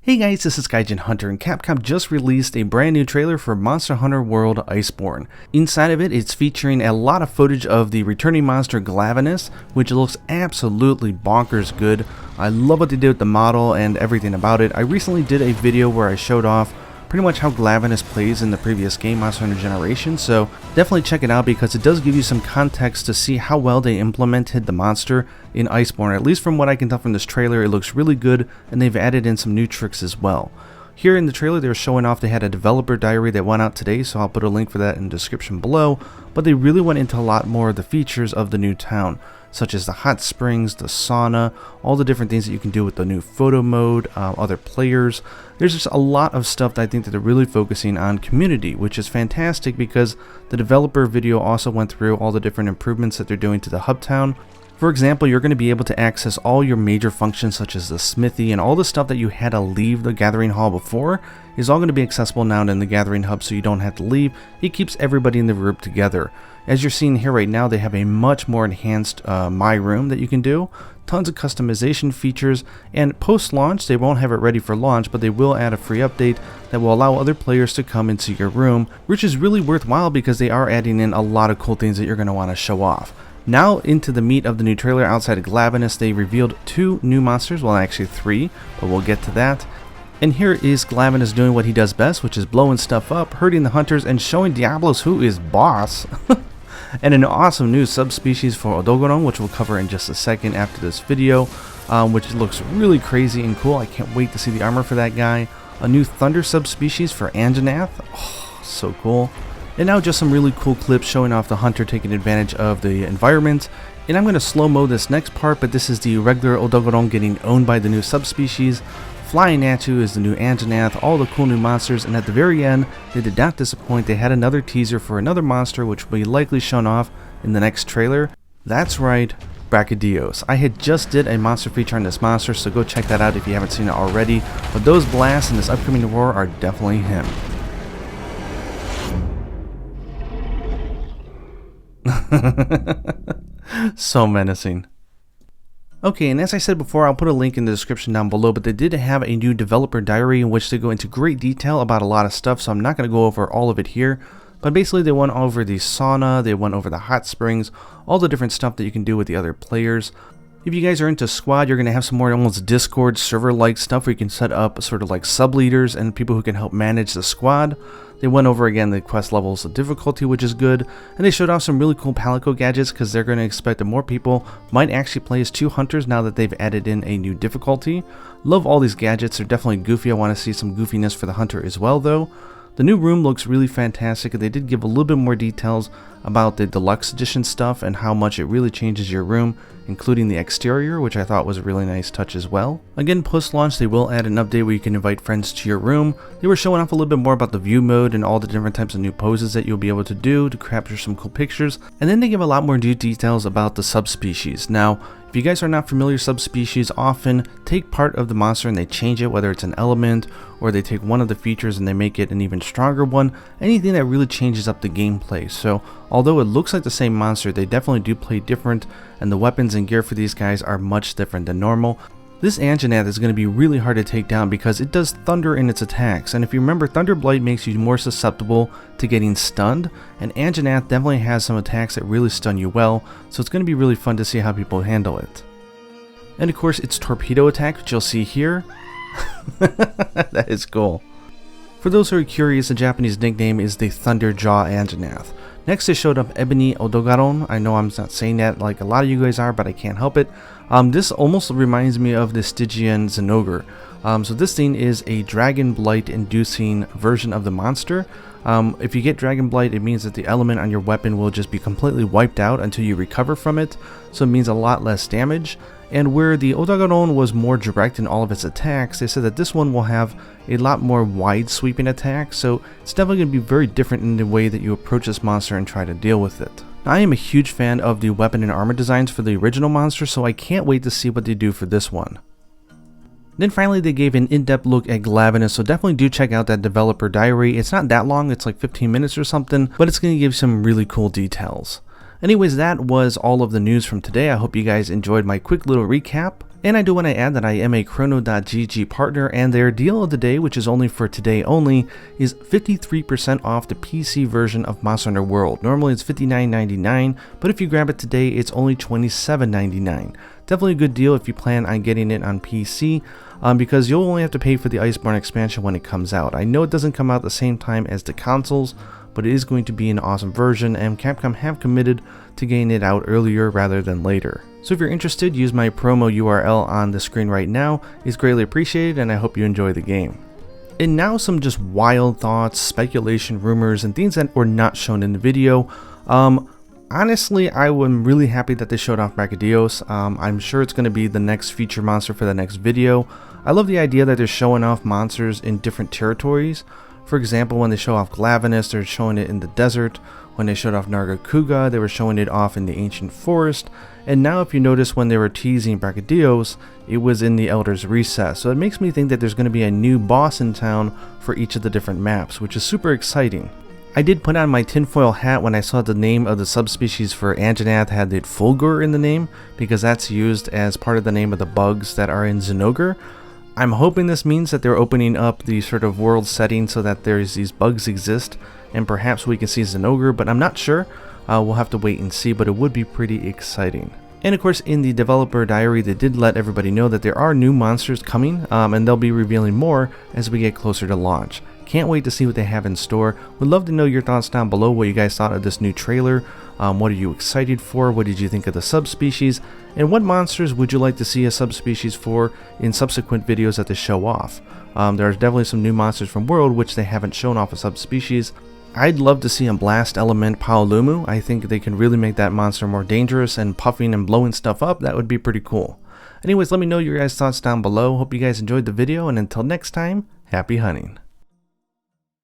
Hey guys, this is Gaijin Hunter, and Capcom just released a brand new trailer for Monster Hunter World Iceborne. Inside of it, it's featuring a lot of footage of the returning monster Glavenus, which looks absolutely bonkers good. I love what they did with the model and everything about it. I recently did a video where I showed off pretty much how Glavenus plays in the previous game, Monster Hunter Generation, so definitely check it out because it does give you some context to see how well they implemented the monster in Iceborne. At least from what I can tell from this trailer, it looks really good, and they've added in some new tricks as well. Here in the trailer, they were showing off they had a developer diary that went out today, so I'll put a link for that in the description below, but they really went into a lot more of the features of the new town, such as the hot springs, the sauna, all the different things that you can do with the new photo mode, other players. There's just a lot of stuff that I think that they're really focusing on community, which is fantastic because the developer video also went through all the different improvements that they're doing to the hub town. For example, you're going to be able to access all your major functions such as the smithy and all the stuff that you had to leave the gathering hall before is all going to be accessible now in the gathering hub, so you don't have to leave. It keeps everybody in the group together. As you're seeing here right now, they have a much more enhanced My Room that you can do. Tons of customization features, and post-launch, they won't have it ready for launch, but they will add a free update that will allow other players to come into your room, which is really worthwhile because they are adding in a lot of cool things that you're going to want to show off. Now into the meat of the new trailer. Outside of Glavenus, they revealed 2 new monsters, well actually 3, but we'll get to that. And here is Glavenus doing what he does best, which is blowing stuff up, hurting the hunters, and showing Diablos who is boss. And an awesome new subspecies for Odogaron, which we'll cover in just a second after this video, which looks really crazy and cool. I can't wait to see the armor for that guy. A new thunder subspecies for Anjanath. Oh, so cool. And now just some really cool clips showing off the hunter taking advantage of the environment. And I'm going to slow-mo this next part, but this is the regular Odogaron getting owned by the new subspecies. Flying at you is the new Anjanath, all the cool new monsters, and at the very end, they did not disappoint. They had another teaser for another monster, which will be likely shown off in the next trailer. That's right, Brachydios. I had just did a monster feature on this monster, so go check that out if you haven't seen it already. But those blasts in this upcoming war are definitely him. So menacing. Okay, and as I said before, I'll put a link in the description down below, but they did have a new developer diary in which they go into great detail about a lot of stuff, so I'm not going to go over all of it here. But basically they went over the sauna, they went over the hot springs, all the different stuff that you can do with the other players. If you guys are into squad, you're going to have some more almost Discord server-like stuff where you can set up sort of like sub-leaders and people who can help manage the squad. They went over again the quest levels of difficulty, which is good, and they showed off some really cool Palico gadgets because they're going to expect that more people might actually play as 2 hunters now that they've added in a new difficulty. Love all these gadgets, they're definitely goofy. I want to see some goofiness for the hunter as well though. The new room looks really fantastic, and they did give a little bit more details about the deluxe edition stuff and how much it really changes your room, including the exterior, which I thought was a really nice touch as well. Again, post-launch, they will add an update where you can invite friends to your room. They were showing off a little bit more about the view mode and all the different types of new poses that you'll be able to do to capture some cool pictures. And then they give a lot more new details about the subspecies. Now, if you guys are not familiar, subspecies often take part of the monster and they change it, whether it's an element or they take one of the features and they make it an even stronger one. Anything that really changes up the gameplay. So although it looks like the same monster, they definitely do play different, and the weapons and gear for these guys are much different than normal. This Anjanath is going to be really hard to take down because it does thunder in its attacks, and if you remember, Thunder Blight makes you more susceptible to getting stunned, and Anjanath definitely has some attacks that really stun you well, so it's going to be really fun to see how people handle it. And of course, its torpedo attack, which you'll see here. That is cool. For those who are curious, the Japanese nickname is the Thunderjaw Anjanath. Next, they showed up Ebony Odogaron. I know I'm not saying that like a lot of you guys are, but I can't help it. This almost reminds me of the Stygian Zinogre. So this thing is a Dragon Blight inducing version of the monster. If you get Dragon Blight, it means that the element on your weapon will just be completely wiped out until you recover from it. So it means a lot less damage. And where the Odogaron was more direct in all of its attacks, they said that this one will have a lot more wide sweeping attacks, so it's definitely going to be very different in the way that you approach this monster and try to deal with it. Now, I am a huge fan of the weapon and armor designs for the original monster, so I can't wait to see what they do for this one. Then finally they gave an in-depth look at Glavenus, so definitely do check out that developer diary. It's not that long, it's like 15 minutes or something, but it's going to give some really cool details. Anyways, that was all of the news from today. I hope you guys enjoyed my quick little recap. And I do want to add that I am a Chrono.gg partner, and their deal of the day, which is only for today only, is 53% off the PC version of Monster Hunter World. Normally it's $59.99, but if you grab it today, it's only $27.99. Definitely a good deal if you plan on getting it on PC, because you'll only have to pay for the Iceborne expansion when it comes out. I know it doesn't come out at the same time as the consoles, but it is going to be an awesome version, and Capcom have committed to getting it out earlier rather than later. So if you're interested, use my promo URL on the screen right now. It's greatly appreciated, and I hope you enjoy the game. And now some just wild thoughts, speculation, rumors, and things that were not shown in the video. Honestly, I am really happy that they showed off Brachydios. I'm sure it's going to be the next feature monster for the next video. I love the idea that they're showing off monsters in different territories. For example, when they show off Glavenus, they're showing it in the desert. When they showed off Nargacuga, they were showing it off in the ancient forest. And now if you notice when they were teasing Brachydios, it was in the Elder's Recess. So it makes me think that there's going to be a new boss in town for each of the different maps, which is super exciting. I did put on my tinfoil hat when I saw the name of the subspecies for Anjanath had the Fulgur in the name, because that's used as part of the name of the bugs that are in Zinogre. I'm hoping this means that they're opening up the sort of world setting so that these bugs exist, and perhaps we can see Zinogre, but I'm not sure. We'll have to wait and see, but it would be pretty exciting. And of course, in the developer diary, they did let everybody know that there are new monsters coming, and they'll be revealing more as we get closer to launch. Can't wait to see what they have in store. Would love to know your thoughts down below, what you guys thought of this new trailer. What are you excited for? What did you think of the subspecies? And what monsters would you like to see a subspecies for in subsequent videos that they show off? There's definitely some new monsters from World which they haven't shown off a subspecies. I'd love to see a blast element Paolumu. I think they can really make that monster more dangerous, and puffing and blowing stuff up, that would be pretty cool. Anyways, let me know your guys' thoughts down below. Hope you guys enjoyed the video, and until next time, happy hunting.